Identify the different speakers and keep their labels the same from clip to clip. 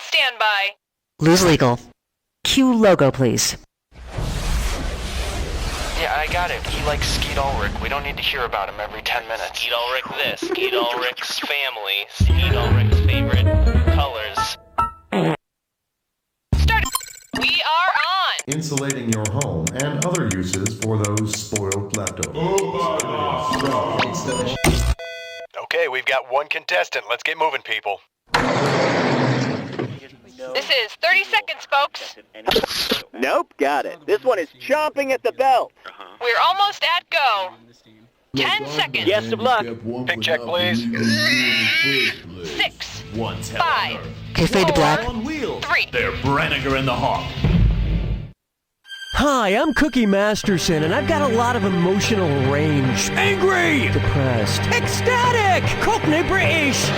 Speaker 1: standby.
Speaker 2: Lose legal. Cue logo, please.
Speaker 3: Yeah, I got it. He likes Skeet Ulrich. We don't need to hear about him every 10 minutes.
Speaker 4: Skeet Ulrich this, Skeet Ulrich's family, Skeet Ulrich's favorite colors.
Speaker 1: Start. We are on.
Speaker 5: Insulating your home and other uses for those spoiled leftovers.
Speaker 6: Okay, we've got one contestant. Let's get moving, people.
Speaker 1: This is 30 seconds, folks.
Speaker 7: Nope, got it. This one is chomping at the belt.
Speaker 1: We're almost at go. 10 seconds.
Speaker 7: Yes, of luck.
Speaker 6: Pick check, please.
Speaker 1: 6,
Speaker 8: Once
Speaker 1: 5,
Speaker 2: Okay, fade to black.
Speaker 8: on wheels.
Speaker 1: 3.
Speaker 8: They're Branniger and the Hawk.
Speaker 9: Hi, I'm Cookie Masterson, and I've got a lot of emotional range. Angry! Depressed. Ecstatic! Cockney British!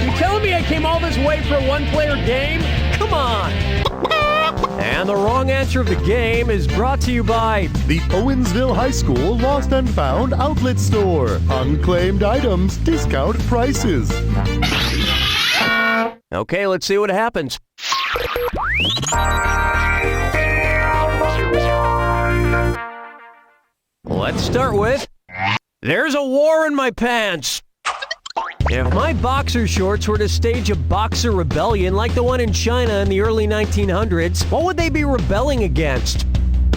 Speaker 9: You telling me I came all this way for a one-player game? Come on! And the wrong answer of the game is brought to you by
Speaker 5: The Owensville High School Lost and Found Outlet Store. Unclaimed items, discount prices.
Speaker 9: Okay, let's see what happens. Let's start with, there's a war in my pants. If my boxer shorts were to stage a boxer rebellion like the one in China in the early 1900s, what would they be rebelling against?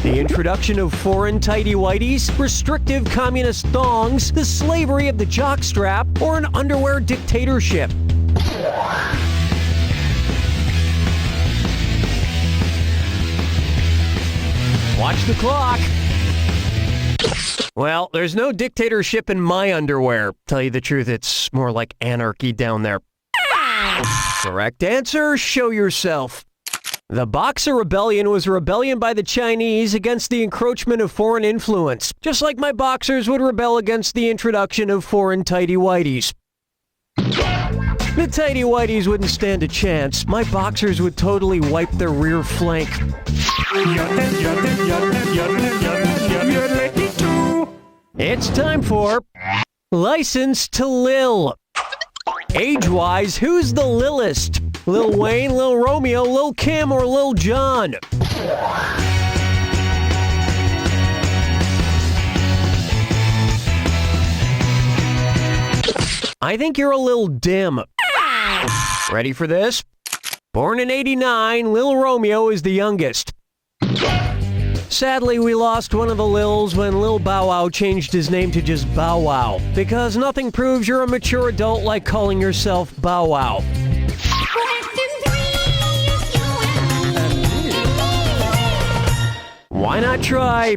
Speaker 9: The introduction of foreign tighty-whities, restrictive communist thongs, the slavery of the jockstrap, or an underwear dictatorship? Watch the clock. Well, there's no dictatorship in my underwear. Tell you the truth, it's more like anarchy down there. Correct answer, show yourself. The Boxer Rebellion was a rebellion by the Chinese against the encroachment of foreign influence, just like my boxers would rebel against the introduction of foreign tighty-whities. The tighty-whities wouldn't stand a chance. My boxers would totally wipe their rear flank. It's time for License to Lil. Age-wise, who's the Lilist? Lil Wayne, Lil Romeo, Lil Kim, or Lil Jon? I think you're a little dim. Ready for this? Born in '89, Lil Romeo is the youngest. Sadly, we lost one of the Lils when Lil Bow Wow changed his name to just Bow Wow, because nothing proves you're a mature adult like calling yourself Bow Wow. Why not try,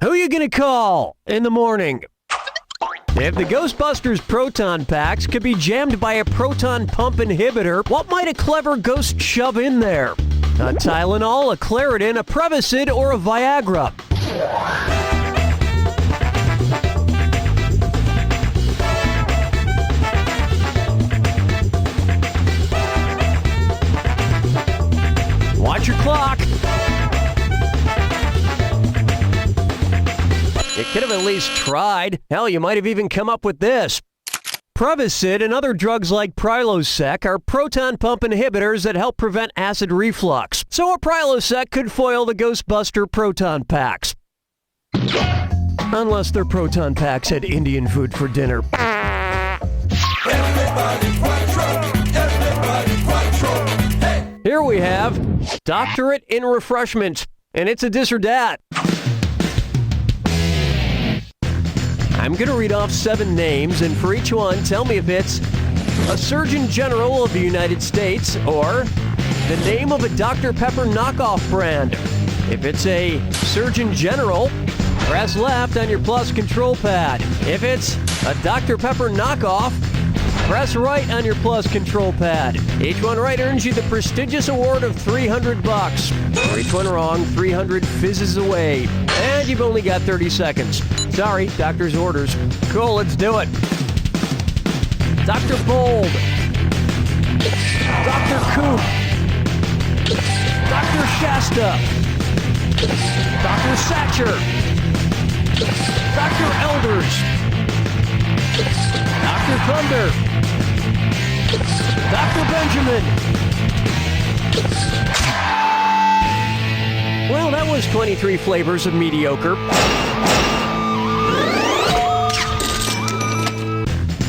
Speaker 9: who you gonna call in the morning? If the Ghostbusters proton packs could be jammed by a proton pump inhibitor, what might a clever ghost shove in there? A Tylenol, a Claritin, a Prevacid, or a Viagra? Watch your clock. You could have at least tried. Hell, you might have even come up with this. Prevacid and other drugs like Prilosec are proton pump inhibitors that help prevent acid reflux. So a Prilosec could foil the Ghostbuster proton packs. Unless their proton packs had Indian food for dinner. Here we have Doctorate in Refreshment, and it's a dis or dat. I'm going to read off 7 names, and for each one, tell me if it's a Surgeon General of the United States or the name of a Dr. Pepper knockoff brand. If it's a Surgeon General, press left on your plus control pad. If it's a Dr. Pepper knockoff, press right on your plus control pad. Each one right earns you the prestigious award of $300. For each one wrong, 300 fizzes away. And you've only got 30 seconds. Sorry, doctor's orders. Cool, let's do it. Dr. Bold. Dr. Coop. Dr. Shasta. Dr. Satcher. Dr. Elders. Dr. Thunder. Dr. Benjamin. Well, that was 23 flavors of mediocre.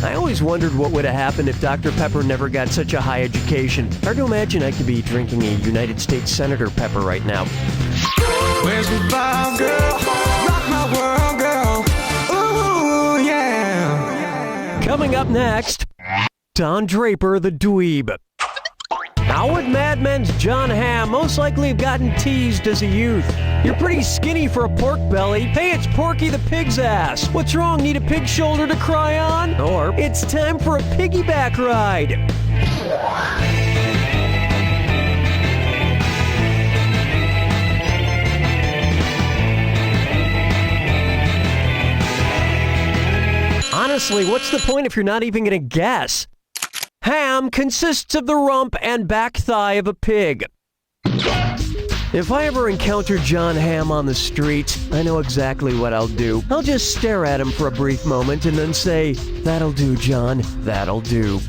Speaker 9: I always wondered what would have happened if Dr. Pepper never got such a high education. Hard to imagine I could be drinking a United States Senator Pepper right now.
Speaker 8: Where's the vibe, girl? Rock my world, girl. Ooh, yeah.
Speaker 9: Coming up next, Don Draper, the dweeb. How would Mad Men's John Hamm most likely have gotten teased as a youth? You're pretty skinny for a pork belly. Hey, it's Porky the Pig's ass. What's wrong? Need a pig shoulder to cry on? Or it's time for a piggyback ride. Honestly, what's the point if you're not even gonna guess? Ham consists of the rump and back thigh of a pig. If I ever encounter John Hamm on the street, I know exactly what I'll do. I'll just stare at him for a brief moment and then say, "That'll do, John, that'll do."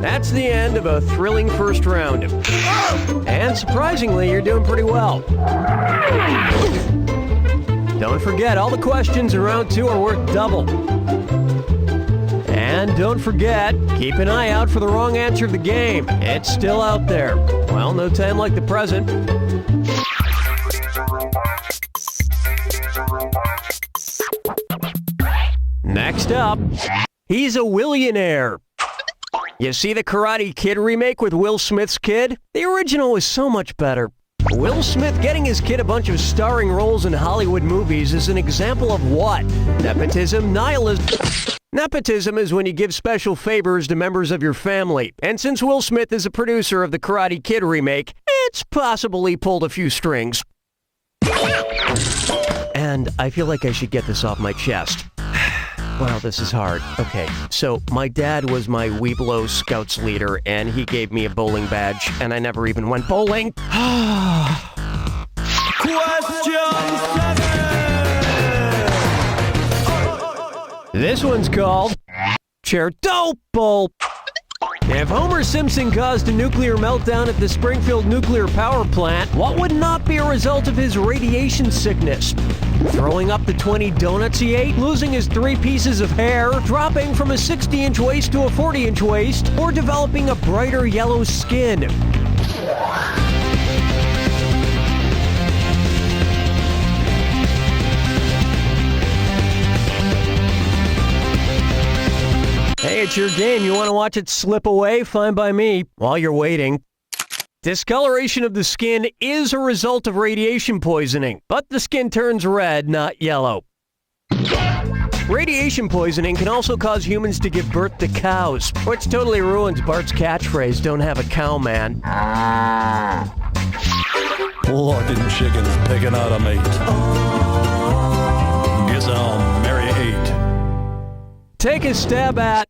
Speaker 9: That's the end of a thrilling first round. And surprisingly, you're doing pretty well. Don't forget, all the questions in round 2 are worth double. And don't forget, keep an eye out for the wrong answer of the game. It's still out there. Well, no time like the present. Next up, he's a Willionaire. You see the Karate Kid remake with Will Smith's kid? The original was so much better. Will Smith getting his kid a bunch of starring roles in Hollywood movies is an example of what? Nepotism, nihilism. Nepotism is when you give special favors to members of your family. And since Will Smith is a producer of the Karate Kid remake, it's possible he pulled a few strings. And I feel like I should get this off my chest. Wow, this is hard. Okay, so my dad was my Weeblo Scouts leader, and he gave me a bowling badge, and I never even went bowling.
Speaker 8: Question 7!
Speaker 9: This one's called Chair Dope Bowl. If Homer Simpson caused a nuclear meltdown at the Springfield nuclear power plant, what would not be a result of his radiation sickness? Throwing up the 20 donuts he ate, losing his 3 pieces of hair, dropping from a 60-inch waist to a 40-inch waist, or developing a brighter yellow skin? Hey, it's your game. You want to watch it slip away? Fine by me. While you're waiting. Discoloration of the skin is a result of radiation poisoning, but the skin turns red, not yellow. Radiation poisoning can also cause humans to give birth to cows, which totally ruins Bart's catchphrase, "Don't have a cow, man."
Speaker 10: Plucking chickens, picking out a mate. Guess I'll marry 8.
Speaker 9: Take a stab at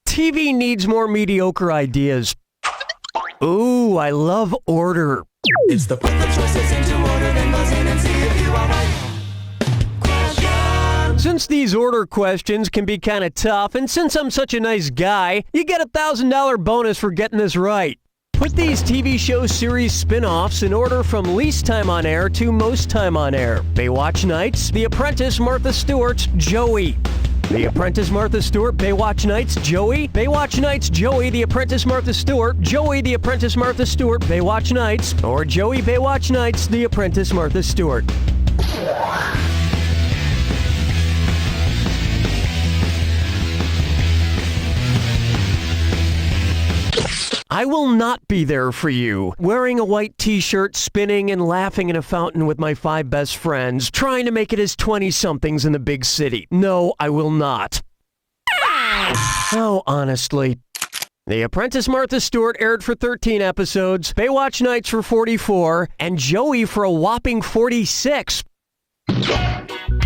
Speaker 9: TV needs more mediocre ideas. Ooh, I love order.
Speaker 8: It's the put the choices into order, then buzz in and see if you are right. Question!
Speaker 9: Since these order questions can be kind of tough, and since I'm such a nice guy, you get a $1,000 bonus for getting this right. Put these TV show series spin-offs in order from least time on air to most time on air. Baywatch Nights, The Apprentice, Martha Stewart, Joey. The Apprentice, Martha Stewart, Baywatch Nights, Joey. Baywatch Nights, Joey, The Apprentice, Martha Stewart. Joey, The Apprentice, Martha Stewart, Baywatch Nights. Or Joey, Baywatch Nights, The Apprentice, Martha Stewart. I will not be there for you, wearing a white t-shirt, spinning and laughing in a fountain with my 5 best friends, trying to make it as 20-somethings in the big city. No, I will not. Oh, honestly. The Apprentice Martha Stewart aired for 13 episodes, Baywatch Nights for 44, and Joey for a whopping 46.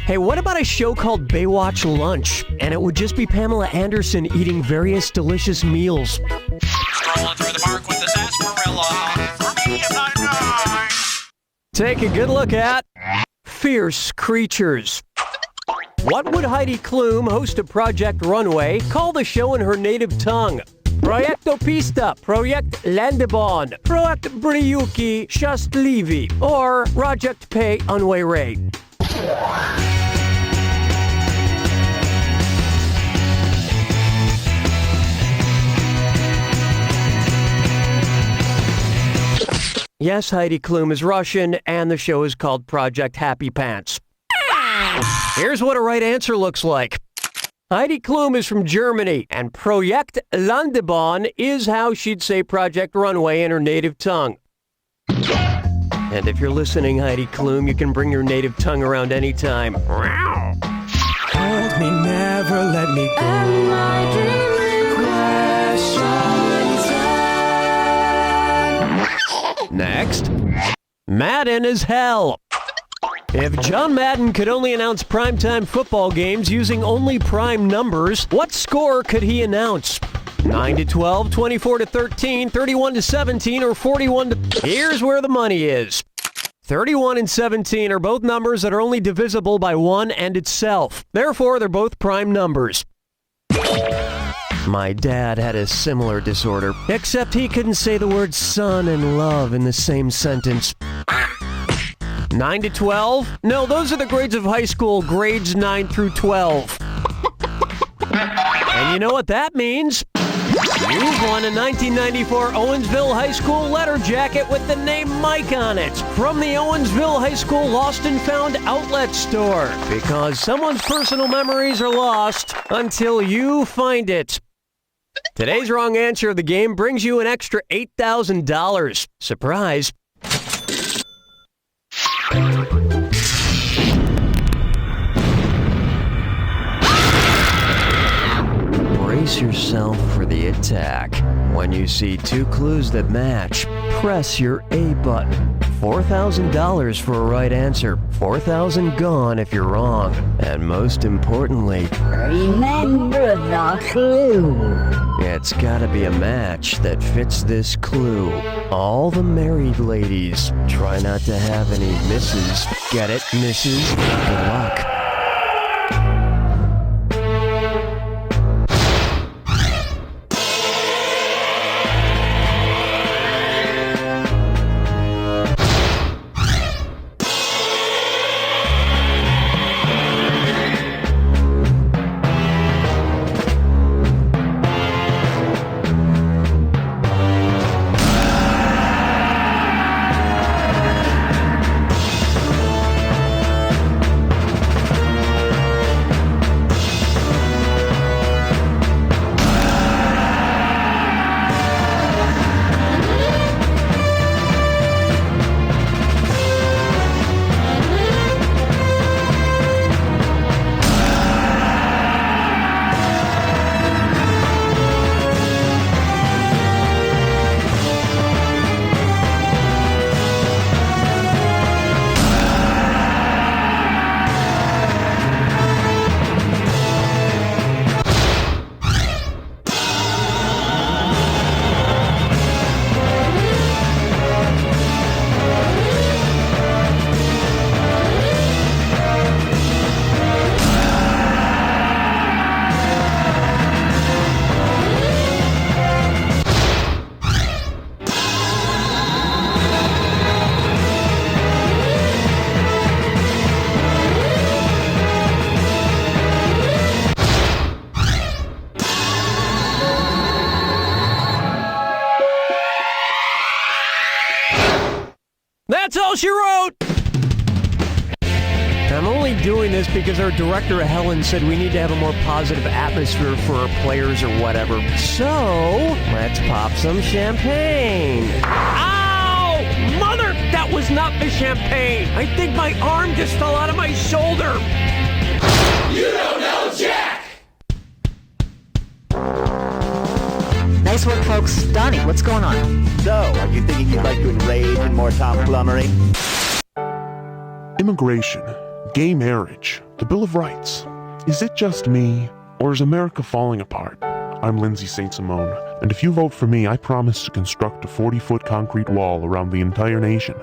Speaker 9: Hey, what about a show called Baywatch Lunch? And it would just be Pamela Anderson eating various delicious meals.
Speaker 8: Strolling through the park with the sarsaparilla. For me, I'm not nice.
Speaker 9: Take a good look at Fierce Creatures. What would Heidi Klum, host of Project Runway, call the show in her native tongue? Proyecto Pista, Project Landebahn, Project Briuki Shastlivi, or Project Pay Unway Rate? Yes, Heidi Klum is Russian, and the show is called Project Happy Pants. Here's what a right answer looks like. Heidi Klum is from Germany, and Projekt Landebahn is how she'd say Project Runway in her native tongue. And if you're listening, Heidi Klum, you can bring your native tongue around anytime. Hold me, never let me go. Next, Madden is hell. If John Madden could only announce primetime football games using only prime numbers, what score could he announce? 9-12, 24-13, 31-17, or 41 Here's where the money is. 31 and 17 are both numbers that are only divisible by 1 and itself. Therefore, they're both prime numbers. My dad had a similar disorder, except he couldn't say the words son and love in the same sentence. 9-12? No, those are the grades of high school, grades 9 through 12. And you know what that means? You've won a 1994 Owensville High School letter jacket with the name Mike on it from the Owensville High School Lost and Found outlet store. Because someone's personal memories are lost until you find it. Today's wrong answer of the game brings you an extra $8,000. Surprise. Brace yourself for the attack. When you see two clues that match, press your A button. $4,000 for a right answer. $4,000 gone if you're wrong. And most importantly, remember the clue. It's gotta be a match that fits this clue. All the married ladies, try not to have any misses. Get it, misses? Good luck. That's all she wrote! I'm only doing this because our director, Helen, said we need to have a more positive atmosphere for our players or whatever. So, let's pop some champagne. Ow! Mother! That was not the champagne! I think my arm just fell out of my shoulder!
Speaker 8: You don't know Jack!
Speaker 2: Nice work, folks. Donnie, what's going on?
Speaker 7: So, are you thinking you'd like to enrage in more tomfoolery?
Speaker 5: Immigration, gay marriage, the Bill of Rights. Is it just me, or is America falling apart? I'm Lindsay St. Simone, and if you vote for me, I promise to construct a 40-foot concrete wall around the entire nation.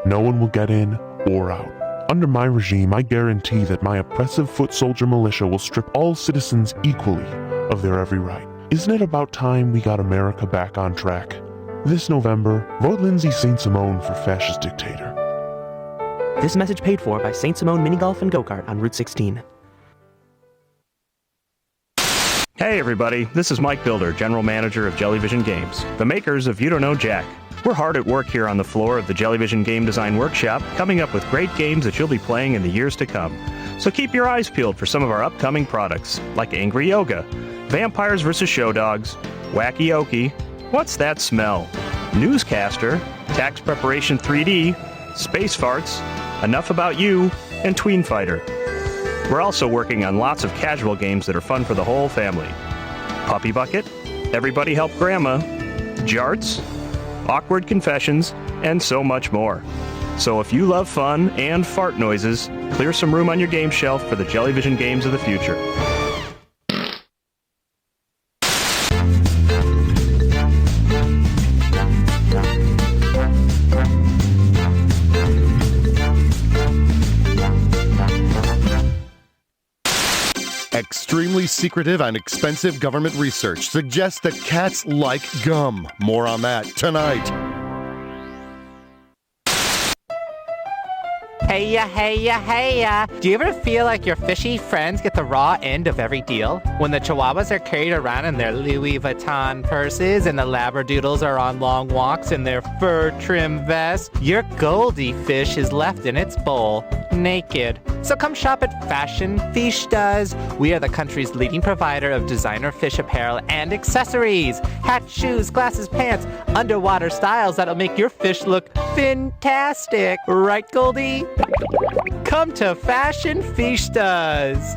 Speaker 5: No one will get in or out. Under my regime, I guarantee that my oppressive foot soldier militia will strip all citizens equally of their every right. Isn't it about time we got America back on track? This November, vote Lindsay St. Simone for fascist dictator.
Speaker 11: This message paid for by St. Simone Mini Golf and Go-Kart on Route 16.
Speaker 12: Hey everybody, this is Mike Builder, General Manager of Jellyvision Games, the makers of You Don't Know Jack. We're hard at work here on the floor of the Jellyvision Game Design Workshop, coming up with great games that you'll be playing in the years to come. So keep your eyes peeled for some of our upcoming products, like Angry Yoga, Vampires vs. Show Dogs, Wacky Okie, What's That Smell?, Newscaster, Tax Preparation 3D, Space Farts, Enough About You, and Tween Fighter. We're also working on lots of casual games that are fun for the whole family. Puppy Bucket, Everybody Help Grandma, Jarts, Awkward Confessions, and so much more. So if you love fun and fart noises, clear some room on your game shelf for the Jellyvision games of the future.
Speaker 13: Extremely secretive and expensive government research suggests that cats like gum. More on that tonight.
Speaker 14: Hey-ya. Do you ever feel like your fishy friends get the raw end of every deal? When the chihuahuas are carried around in their Louis Vuitton purses and the labradoodles are on long walks in their fur trim vests, your Goldie fish is left in its bowl, naked. So come shop at Fashion Fiestas. We are the country's leading provider of designer fish apparel and accessories. Hats, shoes, glasses, pants, underwater styles that'll make your fish look fantastic. Right, Goldie? Come to Fashion Fiestas.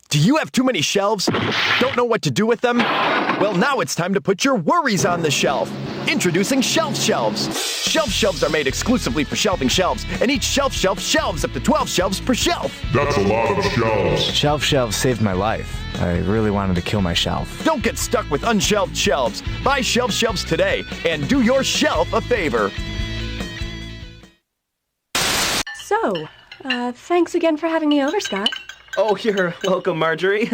Speaker 15: Do you have too many shelves? Don't know what to do with them? Well, now it's time to put your worries on the shelf. Introducing Shelf Shelves. Shelf Shelves are made exclusively for shelving shelves, and each shelf shelves up to 12 shelves per shelf.
Speaker 5: That's a lot of shelves.
Speaker 16: Shelf Shelves saved my life. I really wanted to kill my shelf.
Speaker 15: Don't get stuck with unshelved shelves. Buy Shelf Shelves today and do your shelf a favor.
Speaker 17: So, thanks again for having me over, Scott.
Speaker 11: Oh, you're welcome, Marjorie.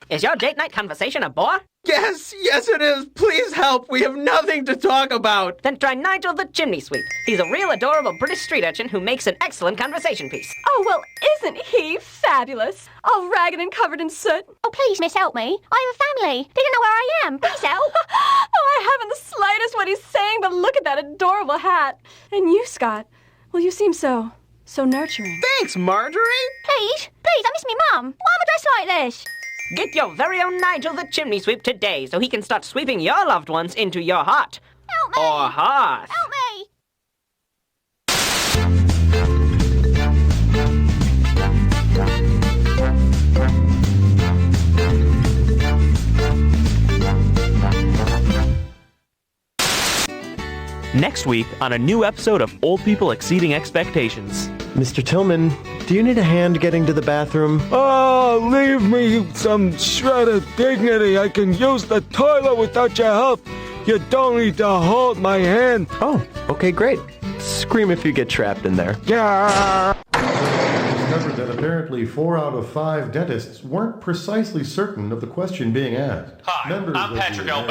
Speaker 18: Is your date night conversation a bore?
Speaker 19: Yes it is. Please help. We have nothing to talk about.
Speaker 18: Then try Nigel the Chimney Sweep. He's a real adorable British street urchin who makes an excellent conversation piece.
Speaker 17: Oh, well, isn't he fabulous? All ragged and covered in soot.
Speaker 20: Oh, please, miss, help me. I have a family. They don't know where I am. Please help.
Speaker 17: Oh, I haven't the slightest what he's saying, but look at that adorable hat. And you, Scott. Well, you seem so nurturing.
Speaker 19: Thanks, Marjorie.
Speaker 20: Please, I miss me mum. Why am I dressed like this?
Speaker 18: Get your very own Nigel the Chimney Sweep today so he can start sweeping your loved ones into your heart.
Speaker 20: Help me.
Speaker 18: Or hearth.
Speaker 20: Help me.
Speaker 11: Next week on a new episode of Old People Exceeding Expectations.
Speaker 21: Mr. Tillman, do you need a hand getting to the bathroom?
Speaker 22: Oh, leave me some shred of dignity. I can use the toilet without your help. You don't need to hold my hand.
Speaker 21: Oh, okay, great. Scream if you get trapped in there.
Speaker 22: Yeah.
Speaker 13: Discovered that apparently 4 out of 5 dentists weren't precisely certain of the question being asked.
Speaker 8: Hi, I'm Patrick L.